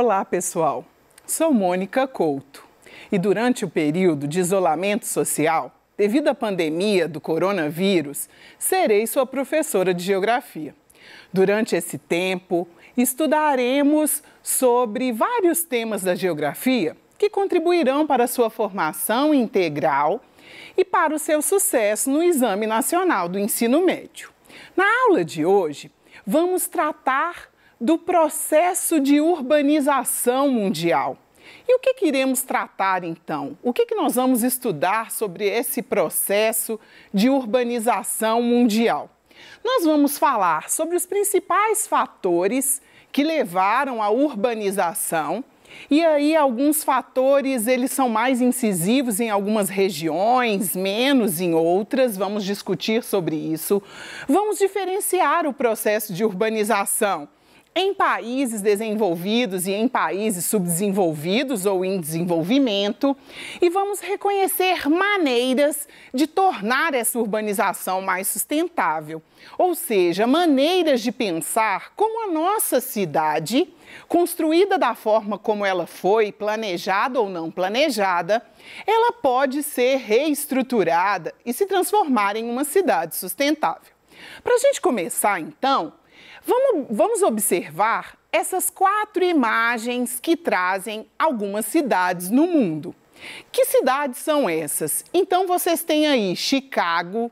Olá, pessoal. Sou Mônica Couto e durante o período de isolamento social, devido à pandemia do coronavírus, serei sua professora de Geografia. Durante esse tempo, estudaremos sobre vários temas da geografia que contribuirão para a sua formação integral e para o seu sucesso no Exame Nacional do Ensino Médio. Na aula de hoje, vamos tratar do processo de urbanização mundial. E o que iremos tratar, então? O que nós vamos estudar sobre esse processo de urbanização mundial? Nós vamos falar sobre os principais fatores que levaram à urbanização. E aí, alguns fatores, eles são mais incisivos em algumas regiões, menos em outras. Vamos discutir sobre isso. Vamos diferenciar o processo de urbanização em países desenvolvidos e em países subdesenvolvidos ou em desenvolvimento, e vamos reconhecer maneiras de tornar essa urbanização mais sustentável, ou seja, maneiras de pensar como a nossa cidade, construída da forma como ela foi, planejada ou não planejada, ela pode ser reestruturada e se transformar em uma cidade sustentável. Para a gente começar, então, vamos observar essas 4 imagens que trazem algumas cidades no mundo. Que cidades são essas? Então, vocês têm aí Chicago,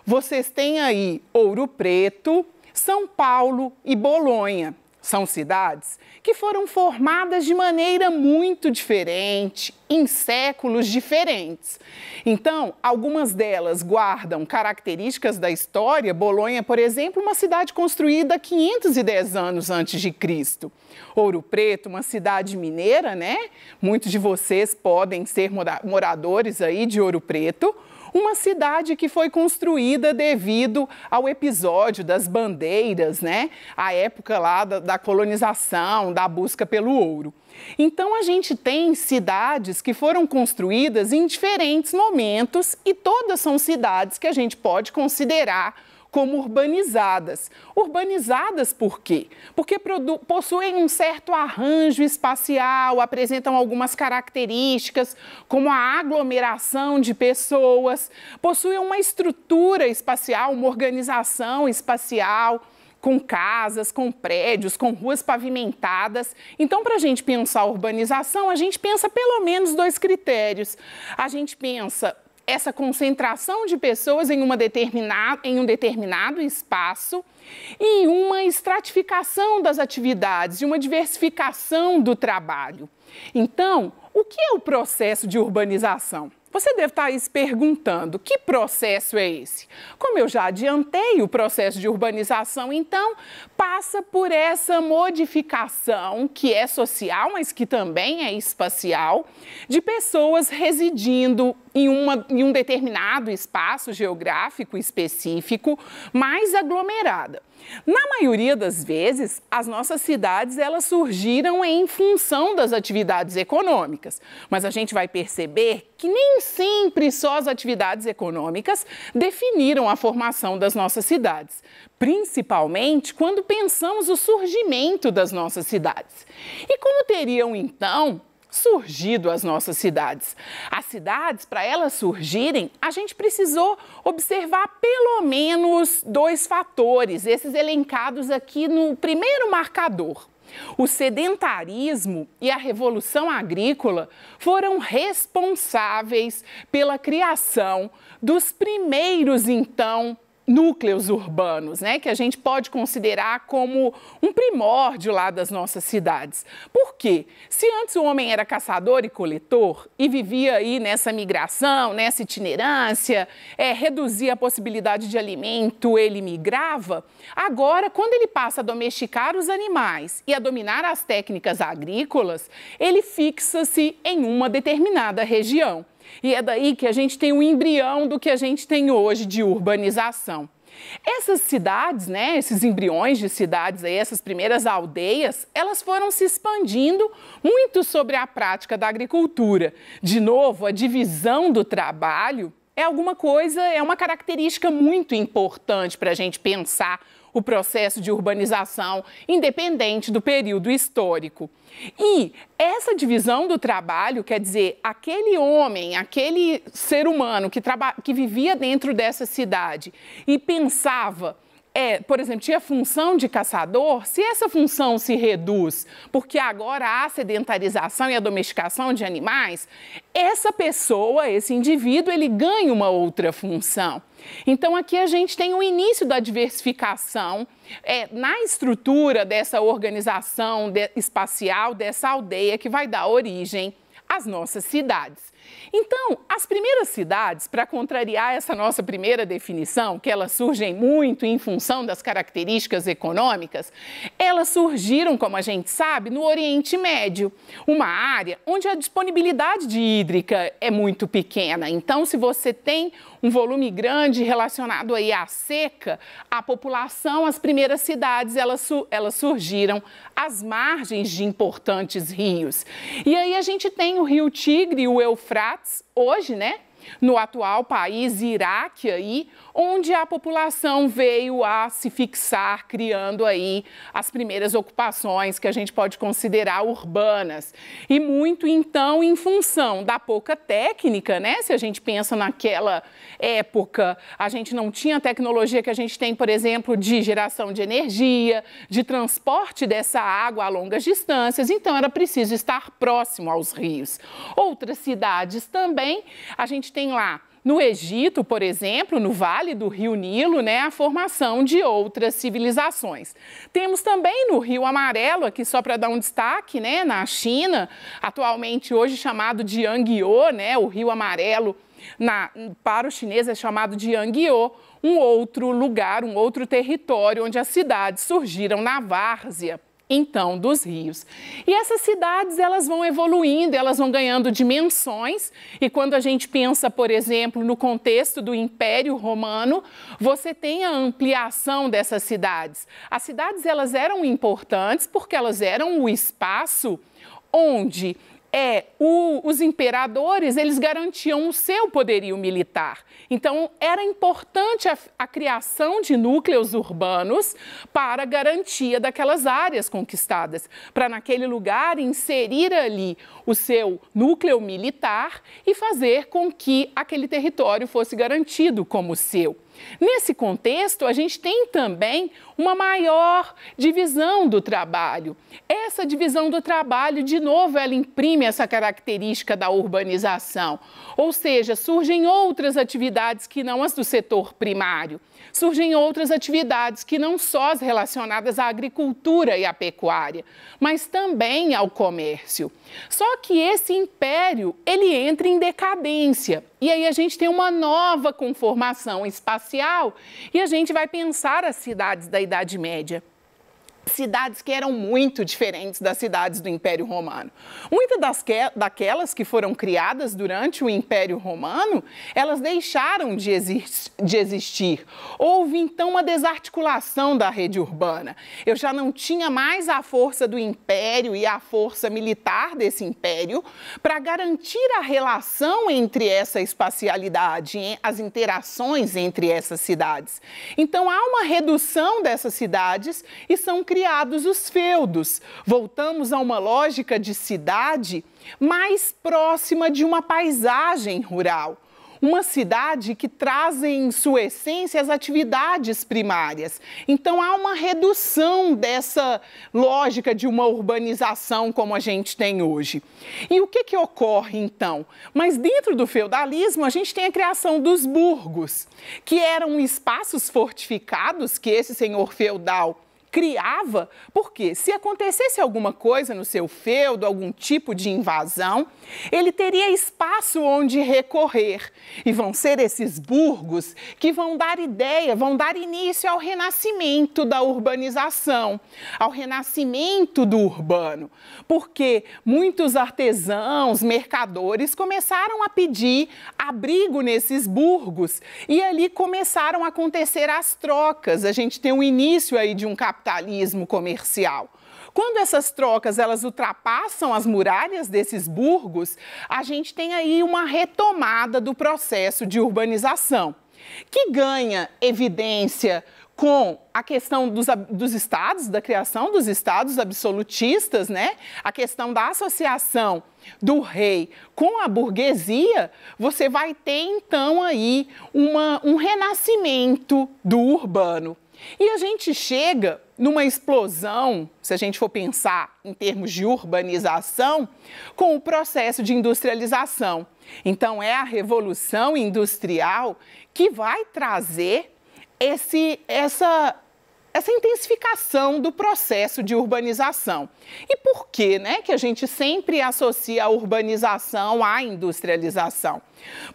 vocês têm aí Ouro Preto, São Paulo e Bolonha. São cidades que foram formadas de maneira muito diferente, em séculos diferentes. Então, algumas delas guardam características da história. Bolonha, por exemplo, uma cidade construída 510 anos antes de Cristo. Ouro Preto, uma cidade mineira, né? Muitos de vocês podem ser moradores aí de Ouro Preto. Uma cidade que foi construída devido ao episódio das bandeiras, né? A época lá da colonização, da busca pelo ouro. Então, a gente tem cidades que foram construídas em diferentes momentos e todas são cidades que a gente pode considerar como urbanizadas. Urbanizadas por quê? Porque possuem um certo arranjo espacial, apresentam algumas características, como a aglomeração de pessoas, possuem uma estrutura espacial, uma organização espacial, com casas, com prédios, com ruas pavimentadas. Então, para a gente pensar a urbanização, a gente pensa pelo menos 2 critérios. A gente pensa essa concentração de pessoas em um determinado espaço e uma estratificação das atividades, e uma diversificação do trabalho. Então, o que é o processo de urbanização? Você deve estar aí se perguntando, que processo é esse? Como eu já adiantei, o processo de urbanização, então, passa por essa modificação que é social, mas que também é espacial, de pessoas residindo em um determinado espaço geográfico específico, mais aglomerada. Na maioria das vezes, as nossas cidades elas surgiram em função das atividades econômicas, mas a gente vai perceber que nem sempre só as atividades econômicas definiram a formação das nossas cidades, principalmente quando pensamos o surgimento das nossas cidades. E como teriam, então, surgido as nossas cidades? As cidades, para elas surgirem, a gente precisou observar pelo menos 2 fatores, esses elencados aqui no primeiro marcador. O sedentarismo e a revolução agrícola foram responsáveis pela criação dos primeiros, então, núcleos urbanos, né, que a gente pode considerar como um primórdio lá das nossas cidades. Por quê? Se antes o homem era caçador e coletor e vivia aí nessa migração, nessa itinerância, reduzia a possibilidade de alimento, ele migrava. Agora, quando ele passa a domesticar os animais e a dominar as técnicas agrícolas, ele fixa-se em uma determinada região. E é daí que a gente tem o embrião do que a gente tem hoje de urbanização. Essas cidades, né, esses embriões de cidades, aí, essas primeiras aldeias, elas foram se expandindo muito sobre a prática da agricultura. De novo, a divisão do trabalho é uma característica muito importante para a gente pensar o processo de urbanização, independente do período histórico. E essa divisão do trabalho, quer dizer, aquele homem, aquele ser humano que vivia dentro dessa cidade e pensava, por exemplo, tinha função de caçador, se essa função se reduz porque agora há sedentarização e a domesticação de animais, essa pessoa, esse indivíduo, ele ganha uma outra função. Então, aqui a gente tem o início da diversificação na estrutura dessa organização espacial, dessa aldeia que vai dar origem às nossas cidades. Então, as primeiras cidades, para contrariar essa nossa primeira definição, que elas surgem muito em função das características econômicas, elas surgiram, como a gente sabe, no Oriente Médio, uma área onde a disponibilidade de hídrica é muito pequena. Então, se você tem um volume grande relacionado aí à seca, a população, as primeiras cidades, elas surgiram às margens de importantes rios. E aí a gente tem o Rio Tigre e o Eufrates, hoje, né? No atual país Iraque, aí, onde a população veio a se fixar, criando aí as primeiras ocupações que a gente pode considerar urbanas. E muito, então, em função da pouca técnica, né? Se a gente pensa naquela época, a gente não tinha a tecnologia que a gente tem, por exemplo, de geração de energia, de transporte dessa água a longas distâncias, então era preciso estar próximo aos rios. Outras cidades também, a gente tem lá no Egito, por exemplo, no Vale do Rio Nilo, né, a formação de outras civilizações. Temos também no Rio Amarelo, aqui só para dar um destaque, né, na China, atualmente hoje chamado de Yangtze, né, o Rio Amarelo para os chineses é chamado de Yangtze, um outro lugar, um outro território onde as cidades surgiram na várzea, então, dos rios. E essas cidades, elas vão evoluindo, elas vão ganhando dimensões, e quando a gente pensa, por exemplo, no contexto do Império Romano, você tem a ampliação dessas cidades. As cidades, elas eram importantes porque elas eram o espaço onde os imperadores, eles garantiam o seu poderio militar. Então, era importante a criação de núcleos urbanos para a garantia daquelas áreas conquistadas, para naquele lugar inserir ali o seu núcleo militar e fazer com que aquele território fosse garantido como seu. Nesse contexto, a gente tem também uma maior divisão do trabalho. Essa divisão do trabalho, de novo, ela imprime essa característica da urbanização. Ou seja, surgem outras atividades que não as do setor primário. Surgem outras atividades que não só as relacionadas à agricultura e à pecuária, mas também ao comércio. Só que esse império, ele entra em decadência. E aí a gente tem uma nova conformação espacial e a gente vai pensar as cidades da Idade Média. Cidades que eram muito diferentes das cidades do Império Romano. Muitas daquelas que foram criadas durante o Império Romano, elas deixaram de existir. Houve, então, uma desarticulação da rede urbana. Eu já não tinha mais a força do Império e a força militar desse Império para garantir a relação entre essa espacialidade, as interações entre essas cidades. Então, há uma redução dessas cidades e são criados os feudos. Voltamos a uma lógica de cidade mais próxima de uma paisagem rural. Uma cidade que traz em sua essência as atividades primárias. Então, há uma redução dessa lógica de uma urbanização como a gente tem hoje. E o que ocorre, então? Mas dentro do feudalismo, a gente tem a criação dos burgos, que eram espaços fortificados que esse senhor feudal criava, porque se acontecesse alguma coisa no seu feudo, algum tipo de invasão, ele teria espaço onde recorrer. E vão ser esses burgos que vão dar ideia, vão dar início ao renascimento da urbanização, ao renascimento do urbano, porque muitos artesãos, mercadores começaram a pedir abrigo nesses burgos e ali começaram a acontecer as trocas. A gente tem o início aí de um capitalismo comercial. Quando essas trocas elas ultrapassam as muralhas desses burgos, a gente tem aí uma retomada do processo de urbanização, que ganha evidência com a questão dos estados, da criação dos estados absolutistas, né? A questão da associação do rei com a burguesia, você vai ter então aí um renascimento do urbano. E a gente chega numa explosão, se a gente for pensar em termos de urbanização, com o processo de industrialização. Então, é a Revolução Industrial que vai trazer essa intensificação do processo de urbanização. E por que, né, que a gente sempre associa a urbanização à industrialização?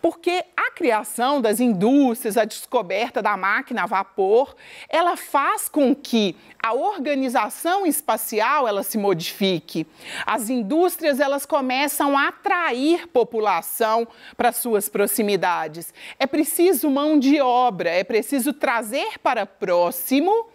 Porque a criação das indústrias, a descoberta da máquina a vapor, ela faz com que a organização espacial ela se modifique. As indústrias elas começam a atrair população para suas proximidades. É preciso mão de obra, é preciso trazer para próximo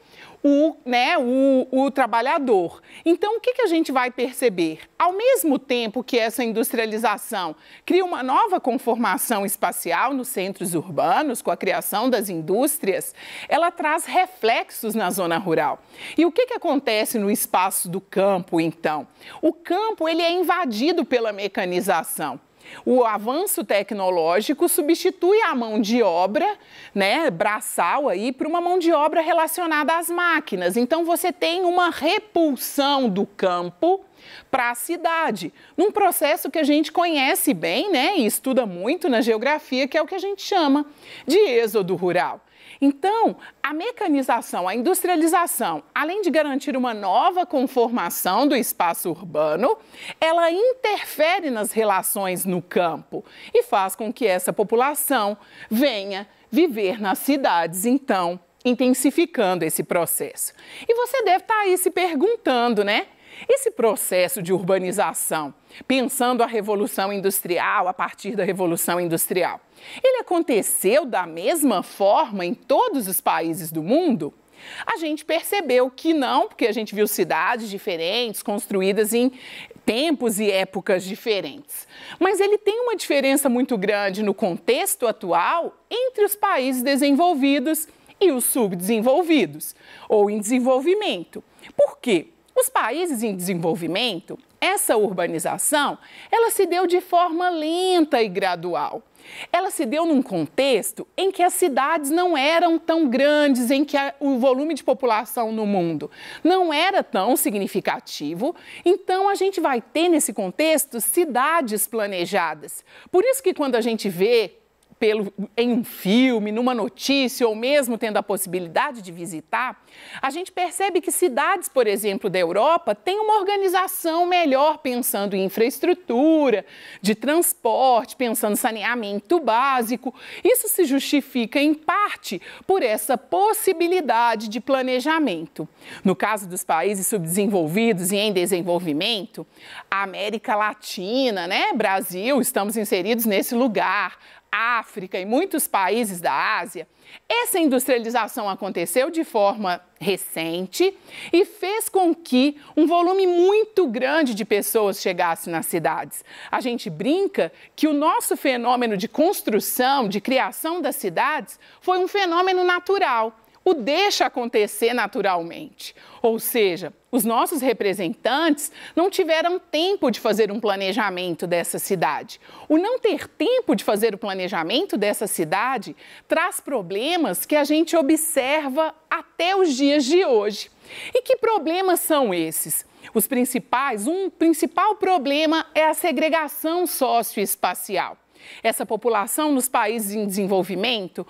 o trabalhador. Então, o que a gente vai perceber? Ao mesmo tempo que essa industrialização cria uma nova conformação espacial nos centros urbanos, com a criação das indústrias, ela traz reflexos na zona rural. E o que acontece no espaço do campo, então? O campo ele é invadido pela mecanização. O avanço tecnológico substitui a mão de obra, né, braçal aí, por uma mão de obra relacionada às máquinas. Então, você tem uma repulsão do campo para a cidade, num processo que a gente conhece bem, né, e estuda muito na geografia, que é o que a gente chama de êxodo rural. Então, a mecanização, a industrialização, além de garantir uma nova conformação do espaço urbano, ela interfere nas relações no campo e faz com que essa população venha viver nas cidades, então, intensificando esse processo. E você deve estar aí se perguntando, né? Esse processo de urbanização, pensando a Revolução Industrial, a partir da Revolução Industrial, ele aconteceu da mesma forma em todos os países do mundo? A gente percebeu que não, porque a gente viu cidades diferentes, construídas em tempos e épocas diferentes. Mas ele tem uma diferença muito grande no contexto atual entre os países desenvolvidos e os subdesenvolvidos, ou em desenvolvimento. Por quê? Os países em desenvolvimento, essa urbanização, ela se deu de forma lenta e gradual. Ela se deu num contexto em que as cidades não eram tão grandes, em que o volume de população no mundo não era tão significativo. Então, a gente vai ter nesse contexto cidades planejadas. Por isso que quando a gente vê em um filme, numa notícia ou mesmo tendo a possibilidade de visitar, a gente percebe que cidades, por exemplo, da Europa, têm uma organização melhor, pensando em infraestrutura, de transporte, pensando em saneamento básico. Isso se justifica, em parte, por essa possibilidade de planejamento. No caso dos países subdesenvolvidos e em desenvolvimento, a América Latina, né, Brasil, estamos inseridos nesse lugar, África e muitos países da Ásia, essa industrialização aconteceu de forma recente e fez com que um volume muito grande de pessoas chegasse nas cidades. A gente brinca que o nosso fenômeno de construção, de criação das cidades, foi um fenômeno natural. O deixa acontecer naturalmente. Ou seja, os nossos representantes não tiveram tempo de fazer um planejamento dessa cidade. O não ter tempo de fazer o planejamento dessa cidade traz problemas que a gente observa até os dias de hoje. E que problemas são esses? Um principal problema é a segregação socioespacial. Essa população nos países em desenvolvimento,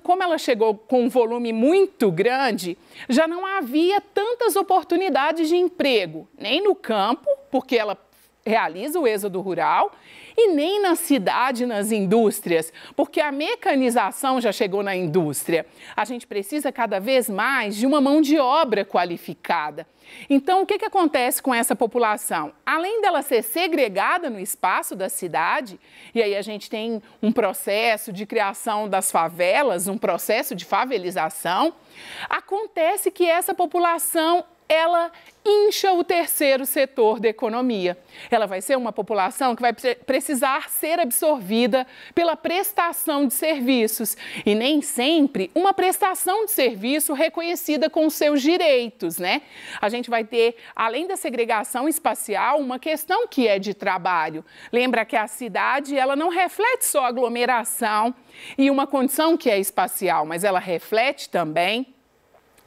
como ela chegou com um volume muito grande, já não havia tantas oportunidades de emprego, nem no campo, porque ela realiza o êxodo rural, e nem na cidade, nas indústrias, porque a mecanização já chegou na indústria. A gente precisa cada vez mais de uma mão de obra qualificada. Então, o que acontece com essa população? Além dela ser segregada no espaço da cidade, e aí a gente tem um processo de criação das favelas, um processo de favelização, acontece que essa população ela incha o terceiro setor da economia. Ela vai ser uma população que vai precisar ser absorvida pela prestação de serviços e nem sempre uma prestação de serviço reconhecida com seus direitos, né? A gente vai ter, além da segregação espacial, uma questão que é de trabalho. Lembra que a cidade, ela não reflete só aglomeração e uma condição que é espacial, mas ela reflete também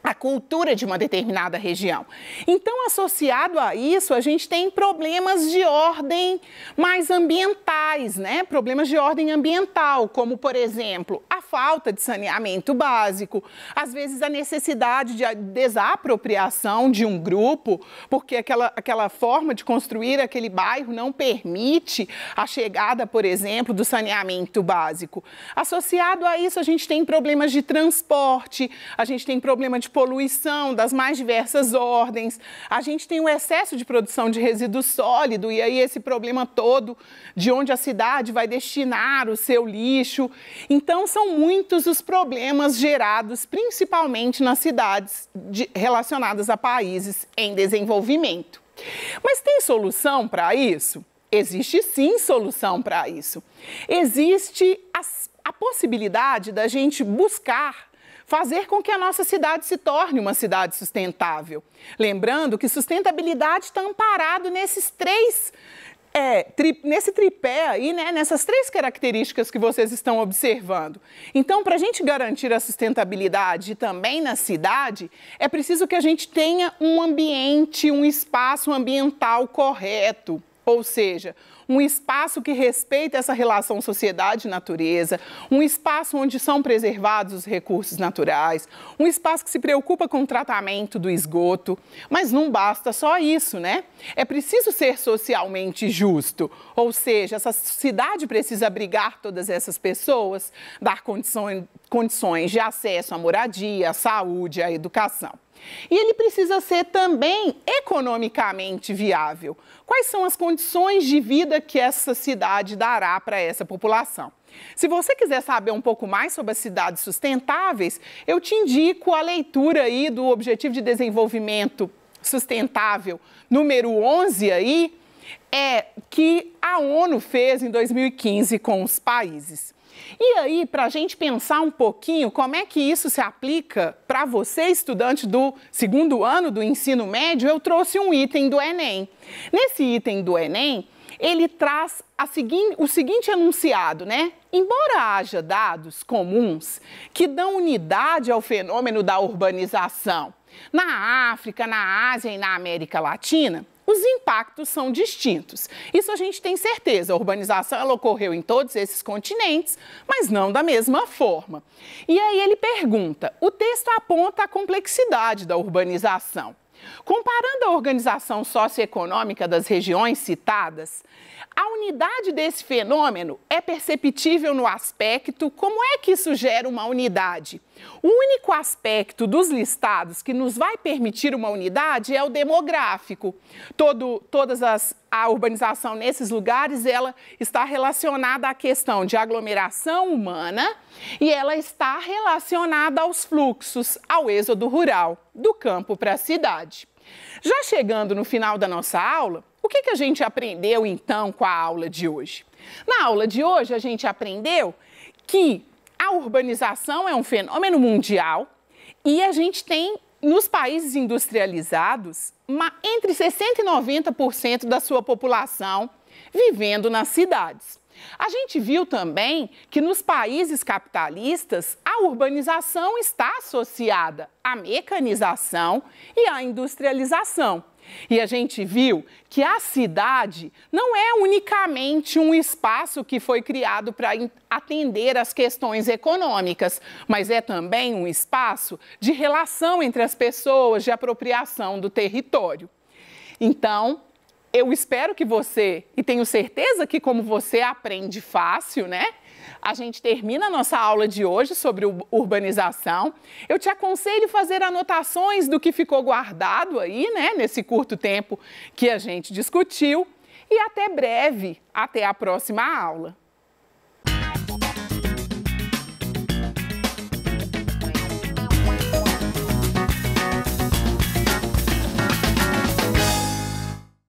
a cultura de uma determinada região. Então, associado a isso, a gente tem problemas de ordem mais ambientais, né? Problemas de ordem ambiental, como, por exemplo, a falta de saneamento básico, às vezes a necessidade de desapropriação de um grupo, porque aquela forma de construir aquele bairro não permite a chegada, por exemplo, do saneamento básico. Associado a isso, a gente tem problemas de transporte, a gente tem problema de poluição das mais diversas ordens, a gente tem o excesso de produção de resíduo sólido e aí esse problema todo de onde a cidade vai destinar o seu lixo. Então, são muitos os problemas gerados principalmente nas cidades relacionadas a países em desenvolvimento. Mas tem solução para isso? Existe sim solução para isso. Existe a possibilidade da gente buscar fazer com que a nossa cidade se torne uma cidade sustentável. Lembrando que sustentabilidade está amparado nesses nesse tripé aí, né? Nessas três características que vocês estão observando. Então, para a gente garantir a sustentabilidade também na cidade, é preciso que a gente tenha um ambiente, um espaço ambiental correto. Ou seja, um espaço que respeita essa relação sociedade-natureza, um espaço onde são preservados os recursos naturais, um espaço que se preocupa com o tratamento do esgoto. Mas não basta só isso, né? É preciso ser socialmente justo, ou seja, essa cidade precisa abrigar todas essas pessoas, dar condições de acesso à moradia, à saúde, à educação. E ele precisa ser também economicamente viável. Quais são as condições de vida que essa cidade dará para essa população? Se você quiser saber um pouco mais sobre as cidades sustentáveis, eu te indico a leitura aí do Objetivo de Desenvolvimento Sustentável número 11 aí, que a ONU fez em 2015 com os países. E aí, para a gente pensar um pouquinho como é que isso se aplica para você, estudante do segundo ano do ensino médio, eu trouxe um item do Enem. Nesse item do Enem, ele traz o seguinte enunciado, né? Embora haja dados comuns que dão unidade ao fenômeno da urbanização na África, na Ásia e na América Latina, os impactos são distintos. Isso a gente tem certeza. A urbanização ela ocorreu em todos esses continentes, mas não da mesma forma. E aí ele pergunta, o texto aponta a complexidade da urbanização. Comparando a organização socioeconômica das regiões citadas, a unidade desse fenômeno é perceptível no aspecto como é que isso gera uma unidade. O único aspecto dos listados que nos vai permitir uma unidade é o demográfico. A urbanização nesses lugares ela está relacionada à questão de aglomeração humana e ela está relacionada aos fluxos, ao êxodo rural, do campo para a cidade. Já chegando no final da nossa aula, o que a gente aprendeu então com a aula de hoje? Na aula de hoje a gente aprendeu que a urbanização é um fenômeno mundial e a gente tem nos países industrializados entre 60% e 90% da sua população vivendo nas cidades. A gente viu também que nos países capitalistas a urbanização está associada à mecanização e à industrialização. E a gente viu que a cidade não é unicamente um espaço que foi criado para atender às questões econômicas, mas é também um espaço de relação entre as pessoas, de apropriação do território. Então, eu espero que você, e tenho certeza que como você aprende fácil, né? A gente termina a nossa aula de hoje sobre urbanização. Eu te aconselho fazer anotações do que ficou guardado aí, né? Nesse curto tempo que a gente discutiu. E até breve, até a próxima aula.